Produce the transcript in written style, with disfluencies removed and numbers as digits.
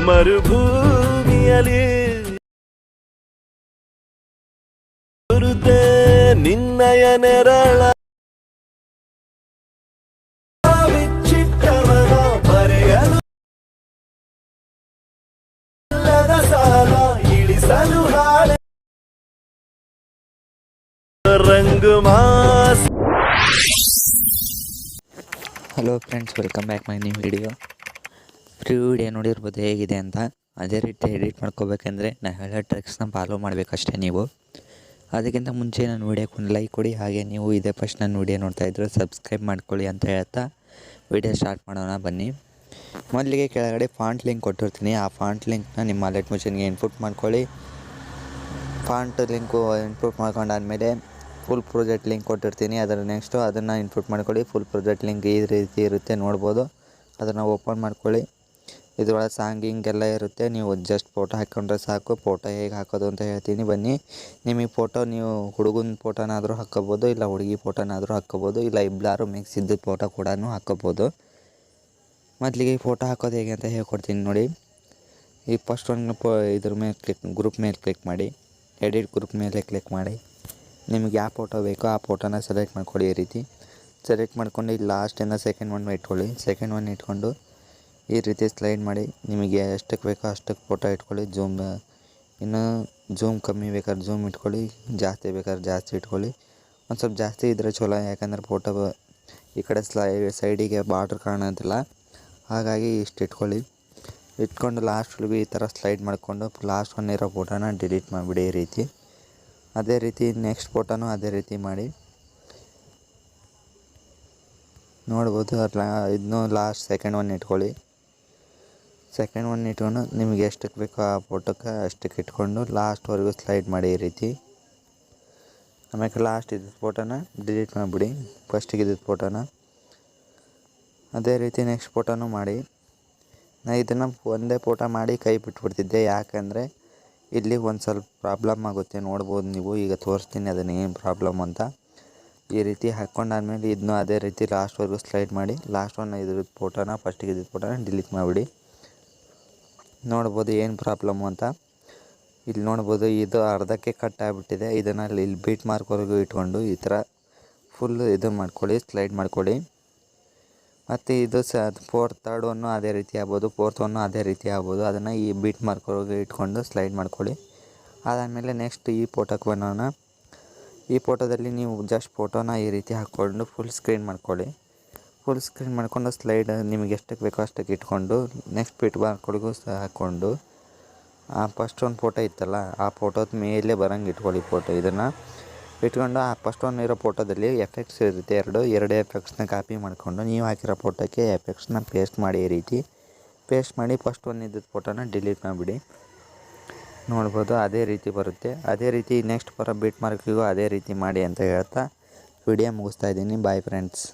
ಮರುಭೂಮಿಯಲ್ಲಿ ನಿನ್ನಯ ನೆರಳ ಬಿಚ್ಚಿಟ್ಟವನ ಬರೆಯಲು ಸಾಲ ಇಳಿಸಲು ಹಾಳೆ ರಂಗು ಮಾಸ. Hello friends, welcome back my new video. Video ನೋಡಿರ್ಬೋದು ಹೇಗಿದೆ ಅಂತ. ಅದೇ ರೀತಿ ಎಡಿಟ್ ಮಾಡ್ಕೋಬೇಕಂದ್ರೆ ನಾನು ಹೇಳೋ ಟ್ರಿಕ್ಸ್ನ ಫಾಲೋ ಮಾಡಬೇಕಷ್ಟೇ ನೀವು. ಅದಕ್ಕಿಂತ ಮುಂಚೆ ನಾನು ವಿಡಿಯೋಕ್ಕೆ ಒಂದು ಲೈಕ್ ಕೊಡಿ. ಹಾಗೆ ನೀವು ಇದೇ ಫಸ್ಟ್ ನನ್ನ ವಿಡಿಯೋ ನೋಡ್ತಾಯಿದ್ರು ಸಬ್ಸ್ಕ್ರೈಬ್ ಮಾಡ್ಕೊಳ್ಳಿ ಅಂತ ಹೇಳ್ತಾ ವಿಡಿಯೋ ಸ್ಟಾರ್ಟ್ ಮಾಡೋಣ ಬನ್ನಿ. ಮೊದಲಿಗೆ ಕೆಳಗಡೆ ಫಾಂಟ್ ಲಿಂಕ್ ಕೊಟ್ಟಿರ್ತೀನಿ. ಆ ಫಾಂಟ್ ಲಿಂಕ್ನ ನಿಮ್ಮ ವಾಲೆಟ್ ಮಿಷನ್ಗೆ ಇನ್ಪುಟ್ ಮಾಡ್ಕೊಳ್ಳಿ. ಫಾಂಟ್ ಲಿಂಕು ಇನ್ಪುಟ್ ಮಾಡ್ಕೊಂಡಾದಮೇಲೆ ಫುಲ್ ಪ್ರಾಜೆಕ್ಟ್ ಲಿಂಕ್ ಕೊಟ್ಟಿರ್ತೀನಿ. ಅದರ ನೆಕ್ಸ್ಟು ಅದನ್ನು ಇನ್ಪುಟ್ ಮಾಡ್ಕೊಳ್ಳಿ. ಫುಲ್ ಪ್ರಾಜೆಕ್ಟ್ ಲಿಂಕ್ ಈ ರೀತಿ ಇರುತ್ತೆ, ನೋಡ್ಬೋದು. ಅದನ್ನು ಓಪನ್ ಮಾಡ್ಕೊಳ್ಳಿ. ಇದರೊಳಗೆ ಸಾಂಗ್ ಹಿಂಗೆಲ್ಲ ಇರುತ್ತೆ. ನೀವು ಜಸ್ಟ್ ಫೋಟೋ ಹಾಕ್ಕೊಂಡ್ರೆ ಸಾಕು. ಫೋಟೋ ಹೇಗೆ ಹಾಕೋದು ಅಂತ ಹೇಳ್ತೀನಿ ಬನ್ನಿ. ನಿಮಗೆ ಫೋಟೋ ನೀವು ಹುಡುಗನ ಫೋಟೋನಾದರೂ ಹಾಕ್ಕೋಬೋದು, ಇಲ್ಲ ಹುಡುಗಿ ಫೋಟೋನಾದರೂ ಹಾಕ್ಕೋಬೋದು, ಇಲ್ಲ ಇಬ್ಬರು ಮಿಕ್ಸ್ ಇದ್ದ ಫೋಟೋ ಕೂಡ ಹಾಕ್ಕೋಬೋದು. ಮೊದಲಿಗೆ ಫೋಟೋ ಹಾಕೋದು ಹೇಗೆ ಅಂತ ಹೇಳ್ಕೊಡ್ತೀನಿ ನೋಡಿ. ಈ ಫಸ್ಟ್ ಒಂದು ಇದ್ರ ಮೇಲೆ ಗ್ರೂಪ್ ಮೇಲೆ ಕ್ಲಿಕ್ ಮಾಡಿ, ಎಡಿಟ್ ಗ್ರೂಪ್ ಮೇಲೆ ಕ್ಲಿಕ್ ಮಾಡಿ. ನಿಮಗೆ ಯಾವ ಫೋಟೋ ಬೇಕೋ ಆ ಫೋಟೋನ ಸೆಲೆಕ್ಟ್ ಮಾಡ್ಕೊಳ್ಳಿ. ಈ ರೀತಿ ಸೆಲೆಕ್ಟ್ ಮಾಡ್ಕೊಂಡು ಇಲ್ಲಿ ಲಾಸ್ಟಿಂದ ಸೆಕೆಂಡ್ ಒನ್ ಇಟ್ಕೊಳ್ಳಿ. ಸೆಕೆಂಡ್ ಒನ್ ಇಟ್ಕೊಂಡು ಈ ರೀತಿ ಸ್ಲೈಡ್ ಮಾಡಿ. ನಿಮಗೆ ಎಷ್ಟಕ್ಕೆ ಬೇಕೋ ಅಷ್ಟಕ್ಕೆ ಫೋಟೋ ಇಟ್ಕೊಳ್ಳಿ. ಇನ್ನು ಜೂಮ್ ಕಮ್ಮಿ ಬೇಕಾದ್ರೆ ಜೂಮ್ ಇಟ್ಕೊಳ್ಳಿ, ಜಾಸ್ತಿ ಬೇಕಾದ್ರೆ ಜಾಸ್ತಿ ಇಟ್ಕೊಳ್ಳಿ. ಒಂದು ಸ್ವಲ್ಪ ಜಾಸ್ತಿ ಇದ್ದರೆ ಚಲೋ, ಯಾಕಂದರೆ ಫೋಟೋ ಈ ಕಡೆ ಸೈಡಿಗೆ ಬಾರ್ಡ್ರ್ ಕಾಣೋದಿಲ್ಲ. ಹಾಗಾಗಿ ಇಷ್ಟು ಇಟ್ಕೊಳ್ಳಿ. ಇಟ್ಕೊಂಡು ಲಾಸ್ಟ್ವರೆಗೂ ಈ ಥರ ಸ್ಲೈಡ್ ಮಾಡಿಕೊಂಡು ಲಾಸ್ಟ್ ಒನ್ ಇರೋ ಫೋಟೋನ ಡಿಲೀಟ್ ಮಾಡಿಬಿಡಿ. ಈ ರೀತಿ ಅದೇ ರೀತಿ ನೆಕ್ಸ್ಟ್ ಫೋಟೋನೂ ಅದೇ ರೀತಿ ಮಾಡಿ. ನೋಡ್ಬೋದು. ಇದನ್ನು ಲಾಸ್ಟ್ ಸೆಕೆಂಡ್ ಒನ್ ಇಟ್ಕೊಳ್ಳಿ. ಸೆಕೆಂಡ್ ಒನ್ ಇಟ್ಕೊಂಡು ನಿಮಗೆ ಎಷ್ಟಕ್ಕೆ ಬೇಕೋ ಆ ಫೋಟೋಕ್ಕೆ ಅಷ್ಟಕ್ಕೆ ಇಟ್ಕೊಂಡು ಲಾಸ್ಟ್ವರೆಗೂ ಸ್ಲೈಡ್ ಮಾಡಿ ಈ ರೀತಿ. ಆಮೇಲೆ ಲಾಸ್ಟ್ ಇದ್ದ ಫೋಟೋನ ಡಿಲೀಟ್ ಮಾಡಿಬಿಡಿ, ಫಸ್ಟಿಗೆ ಇದ್ದಿದ್ದ ಫೋಟೋನ. ಅದೇ ರೀತಿ ನೆಕ್ಸ್ಟ್ ಫೋಟೋನೂ ಮಾಡಿ. ನಾನು ಇದನ್ನು ಒಂದೇ ಫೋಟೋ ಮಾಡಿ ಕೈ ಬಿಟ್ಬಿಡ್ತಿದ್ದೆ, ಯಾಕಂದರೆ ಇಲ್ಲಿ ಒಂದು ಸ್ವಲ್ಪ ಪ್ರಾಬ್ಲಮ್ ಆಗುತ್ತೆ. ನೋಡ್ಬೋದು ನೀವು, ಈಗ ತೋರಿಸ್ತೀನಿ ಅದನ್ನು ಏನು ಪ್ರಾಬ್ಲಮ್ ಅಂತ. ಈ ರೀತಿ ಹಾಕ್ಕೊಂಡಾದ್ಮೇಲೆ ಇದನ್ನು ಅದೇ ರೀತಿ ಲಾಸ್ಟ್ವರೆಗೂ ಸ್ಲೈಡ್ ಮಾಡಿ. ಲಾಸ್ಟ್ ಒನ್ ಇದ್ರದ್ದು ಫೋಟೋನ ಫಸ್ಟಿಗೆ ಇದ್ದಿದ್ದ ಫೋಟೋನ ಡಿಲೀಟ್ ಮಾಡಿಬಿಡಿ. ನೋಡ್ಬೋದು ಏನು ಪ್ರಾಬ್ಲಮ್ಮು ಅಂತ. ಇಲ್ಲಿ ನೋಡ್ಬೋದು, ಇದು ಅರ್ಧಕ್ಕೆ ಕಟ್ ಆಗಿಬಿಟ್ಟಿದೆ. ಇದನ್ನು ಇಲ್ಲಿ ಬೀಟ್ ಮಾರ್ಕ್ವರೆಗೂ ಇಟ್ಕೊಂಡು ಈ ಥರ ಫುಲ್ ಇದು ಮಾಡ್ಕೊಳ್ಳಿ, ಸ್ಲೈಡ್ ಮಾಡ್ಕೊಳ್ಳಿ. ಮತ್ತು ಇದು ಥರ್ಡ್ ಒನ್ನು ಅದೇ ರೀತಿ ಆಗ್ಬೋದು, ಫೋರ್ತ್ ಒನ್ನು ಅದೇ ರೀತಿ ಆಗ್ಬೋದು. ಅದನ್ನು ಈ ಬೀಟ್ ಮಾರ್ಕ್ವರೆಗೂ ಇಟ್ಕೊಂಡು ಸ್ಲೈಡ್ ಮಾಡ್ಕೊಳ್ಳಿ. ಅದಾದಮೇಲೆ ನೆಕ್ಸ್ಟ್ ಈ ಫೋಟೋಕ್ಕೆ ಬರೋಣ. ಈ ಫೋಟೋದಲ್ಲಿ ನೀವು ಜಸ್ಟ್ ಫೋಟೋನ ಈ ರೀತಿ ಹಾಕ್ಕೊಂಡು ಫುಲ್ ಸ್ಕ್ರೀನ್ ಮಾಡ್ಕೊಳ್ಳಿ. ಫುಲ್ ಸ್ಕ್ರೀನ್ ಮಾಡ್ಕೊಂಡು ಸ್ಲೈಡ್ ನಿಮಗೆ ಎಷ್ಟಕ್ಕೆ ಬೇಕೋ ಅಷ್ಟಕ್ಕೆ ಇಟ್ಕೊಂಡು ನೆಕ್ಸ್ಟ್ ಬೀಟ್ ಮಾರ್ಕ್ವರೆಗೂ ಹಾಕ್ಕೊಂಡು ಆ ಫಸ್ಟ್ ಒಂದು ಫೋಟೋ ಇತ್ತಲ್ಲ ಆ ಫೋಟೋದ ಮೇಲೆ ಬರೋಂಗೆ ಇಟ್ಕೊಳ್ಳಿ ಫೋಟೋ. ಇದನ್ನು ಇಟ್ಕೊಂಡು ಆ ಫಸ್ಟ್ ಒನ್ ಇರೋ ಫೋಟೋದಲ್ಲಿ ಎಫೆಕ್ಟ್ಸ್ ಇರುತ್ತೆ, ಎರಡು ಎಫೆಕ್ಟ್ಸ್ನ ಕಾಪಿ ಮಾಡಿಕೊಂಡು ನೀವು ಹಾಕಿರೋ ಫೋಟೋಕ್ಕೆ ಎಫೆಕ್ಟ್ಸ್ನ ಪೇಸ್ಟ್ ಮಾಡಿ. ಈ ರೀತಿ ಪೇಸ್ಟ್ ಮಾಡಿ ಫಸ್ಟ್ ಒನ್ ಇದ್ದಿದ್ದ ಫೋಟೋನ ಡಿಲೀಟ್ ಮಾಡಿಬಿಡಿ. ನೋಡ್ಬೋದು ಅದೇ ರೀತಿ ಬರುತ್ತೆ. ಅದೇ ರೀತಿ ನೆಕ್ಸ್ಟ್ ಬರೋ ಬೀಟ್ ಮಾರ್ಕಿಗೂ ಅದೇ ರೀತಿ ಮಾಡಿ ಅಂತ ಹೇಳ್ತಾ ವಿಡಿಯೋ ಮುಗಿಸ್ತಾ ಇದ್ದೀನಿ. Bye friends.